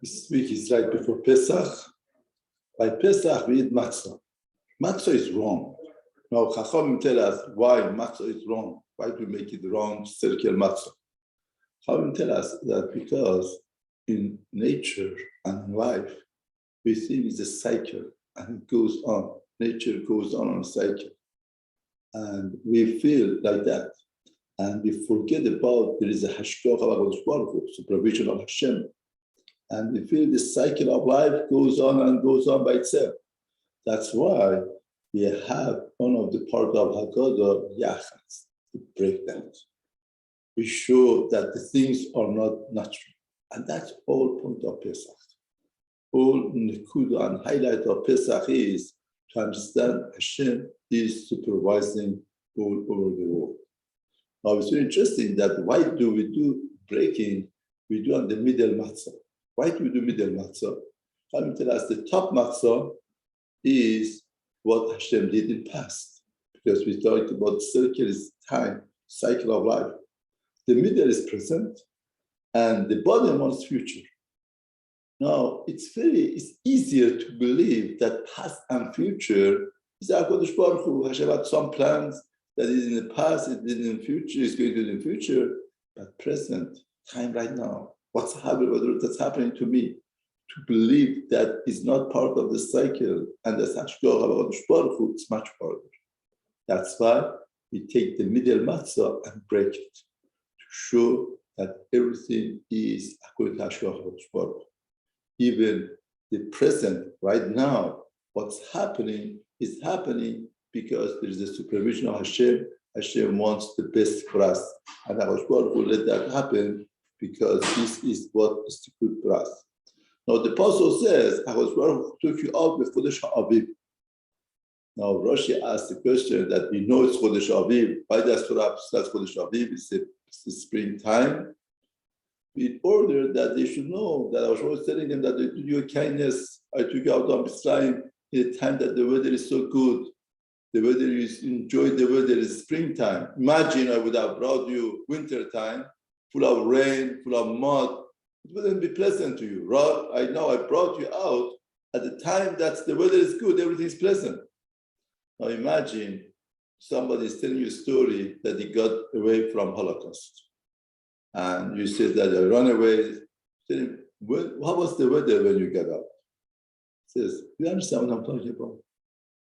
This week is right before Pesach. By Pesach, we eat matzah. Matzah is wrong. Now, Chachamim tell us why matzah is wrong. Why do we make it wrong, circle matzah? Chachamim tell us that because in nature and in life, we think it's a cycle and it goes on. Nature goes on a cycle. And we feel like that. And we forget about there is a hashgacha, supervision of Hashem. And we feel the cycle of life goes on and goes on by itself. That's why we have one of the part of Haggadah, Yachad, to break that. We show that the things are not natural. And that's all point of Pesach. All Nekuda and highlight of Pesach is to understand Hashem is supervising all over the world. Now it's very interesting that why do we do breaking? We do on the Middle Matza. Why do we do Middle Matza? I will tell us the top Matza is what Hashem did in past. Because we talked about circle is time, cycle of life. The middle is present, and the bottom one is future. Now, it's easier to believe that past and future is HaKadosh Baruch Hu. Hashem had some plans that is in the past, it did in the future, is going to do in the future, but present, time right now. What's happening, that's happening to me? To believe that is not part of the cycle, and that's HaKadosh Baruch Hu, it's much harder. That's why we take the Middle Matza and break it, to show that everything is according to HaKadosh Baruch Hu. Even the present, right now, what's happening is happening because there is a supervision of Hashem. Hashem wants the best for us. And HaKadosh Baruch Hu will let that happen because this is what is the good for us. Now the apostle says, HaKadosh Baruch Hu took you out with Chodesh Aviv. Now Rashi asked the question that we know it's Chodesh Aviv. Why does Torah start Chodesh Aviv? It's the springtime. In order that they should know that I was always telling them that they do you a kindness. I took you out on Mitzrayim in a time that the weather is so good. The weather is enjoy the weather is springtime. Imagine I would have brought you winter time, full of rain, full of mud. It wouldn't be pleasant to you. Right? I know I brought you out at the time that the weather is good, everything is pleasant. Now imagine somebody is telling you a story that he got away from Holocaust. And you said that I run away. What was the weather when you got out? He says, you understand what I'm talking about?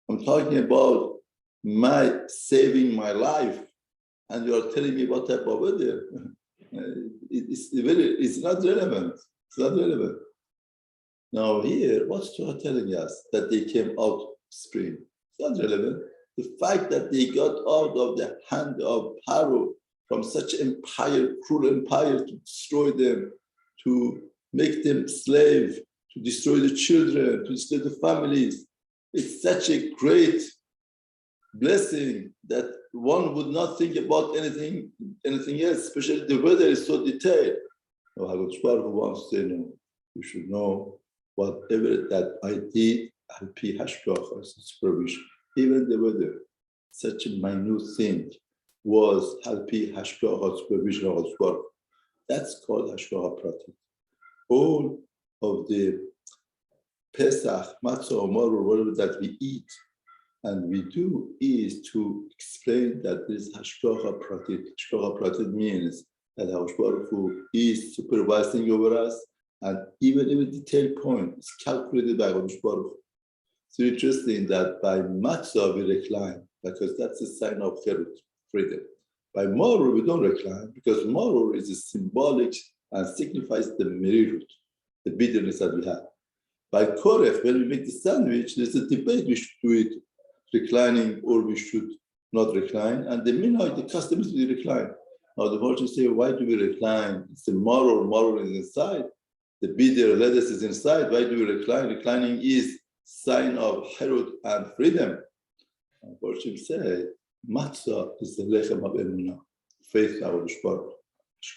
I'm talking about my saving my life, and you are telling me what type of weather. It's not relevant. It's not relevant. Now here, what's Torah telling us? That they came out spring. It's not relevant. The fact that they got out of the hand of Pharaoh, from such empire, cruel empire, to destroy them, to make them slave, to destroy the children, to destroy the families. It's such a great blessing that one would not think about anything else, especially the weather is so detailed. Now, HaKadosh Baruch Hu wants to say, no, you should know whatever that I did, Al-Pi Hashgacha, supervision. Even the weather, such a minute thing, was Al-Pi Hashgacha, supervision of HaKadosh Baruch Hu. That's called Hashgacha Pratit. All of the Pesach, Matzah, or Maror, whatever that we eat and we do is to explain that there is Hashgacha Pratit. Hashgacha Pratit means that HaKadosh Baruch Hu is supervising over us, and even every detail point is calculated by HaKadosh Baruch Hu. It's very interesting that by Matzah we recline, because that's a sign of freedom. By Maror we don't recline, because Maror is a symbolic and signifies the merirut, the bitterness that we have. By Korech, when we make the sandwich, there's a debate, we should do it reclining or we should not recline. And the minhag, the custom is to recline. Now the Persian say, why do we recline? It's the maror is inside. The bitter lettuce is inside. Why do we recline? Reclining is sign of herut and freedom. And Persian say, matzah is the lechem of emunah, faith HaKadosh Baruch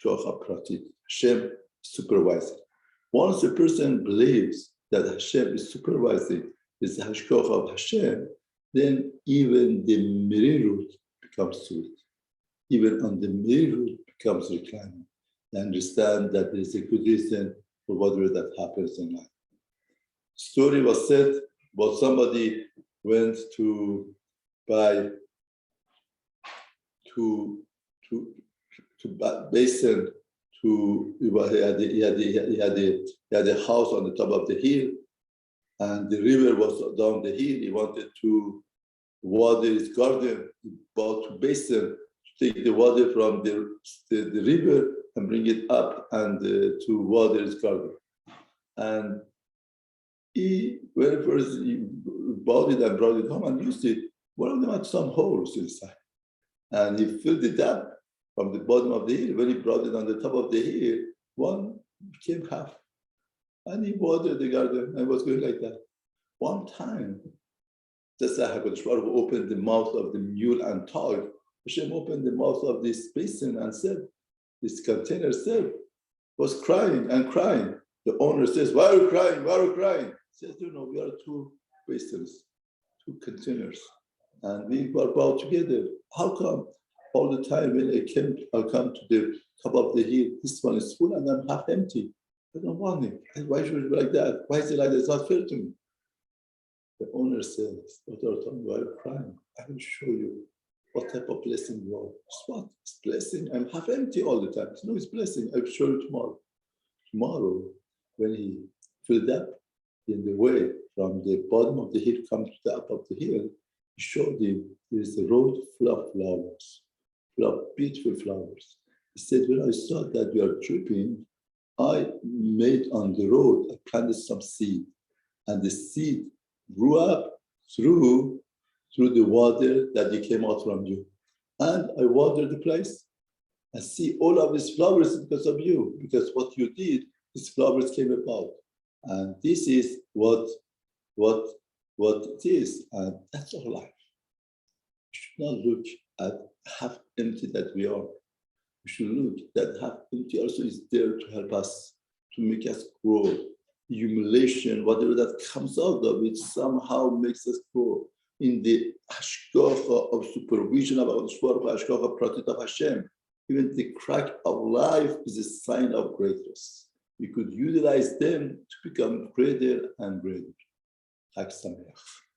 Hu, Hashgacha Pratit, Hashem supervising. Once a person believes that Hashem is supervising, is the Hashgacha of Hashem, then even the merirut becomes sweet. Even on the merirut becomes reclining. They understand that there is a good reason for whatever that happens in life. Story was said about somebody went to buy to basin to he had a house on the top of the hill, and the river was down the hill. He wanted to water his garden. He bought a basin to take the water from the river and bring it up and to water his garden. And when first he bought it and brought it home and used it, one of them had some holes inside. And he filled it up from the bottom of the hill. When he brought it on the top of the hill, one became half. And he watered the garden and was going like that. One time, just like HaKadosh Baruch Hu opened the mouth of the mule and talked, Hashem opened the mouth of this basin and said, this container said, was crying and crying. The owner says, why are you crying? Why are you crying? He says, we are two basins, two containers. And we were both together. How come all the time when I come to the top of the hill, this one is full and I'm half empty? I don't want it. Why should it be like that? Why is it like that? It's not fair to me. The owner says, why are you crying? I will show you what type of blessing you are. It's what? It's blessing. I'm half empty all the time. No, it's blessing. I will show you tomorrow. Tomorrow, when he filled up in the way from the bottom of the hill come to the top of the hill, he showed him there is a road full of flowers, full of beautiful flowers. He said, when I saw that you are dripping, I made on the road, I planted some seed, and the seed grew up through the water that came out from you. And I watered the place. And see, all of these flowers is because of you, because what you did, these flowers came about. And this is what it is, and that's our life. We should not look at half empty that we are. We should look that half empty also is there to help us, to make us grow. Humiliation, whatever that comes out of it, somehow makes us grow. In the hashgacha of supervision of hashgacha pratit of Hashem, even the crack of life is a sign of greatness. We could utilize them to become greater and greater. Chag Sameach.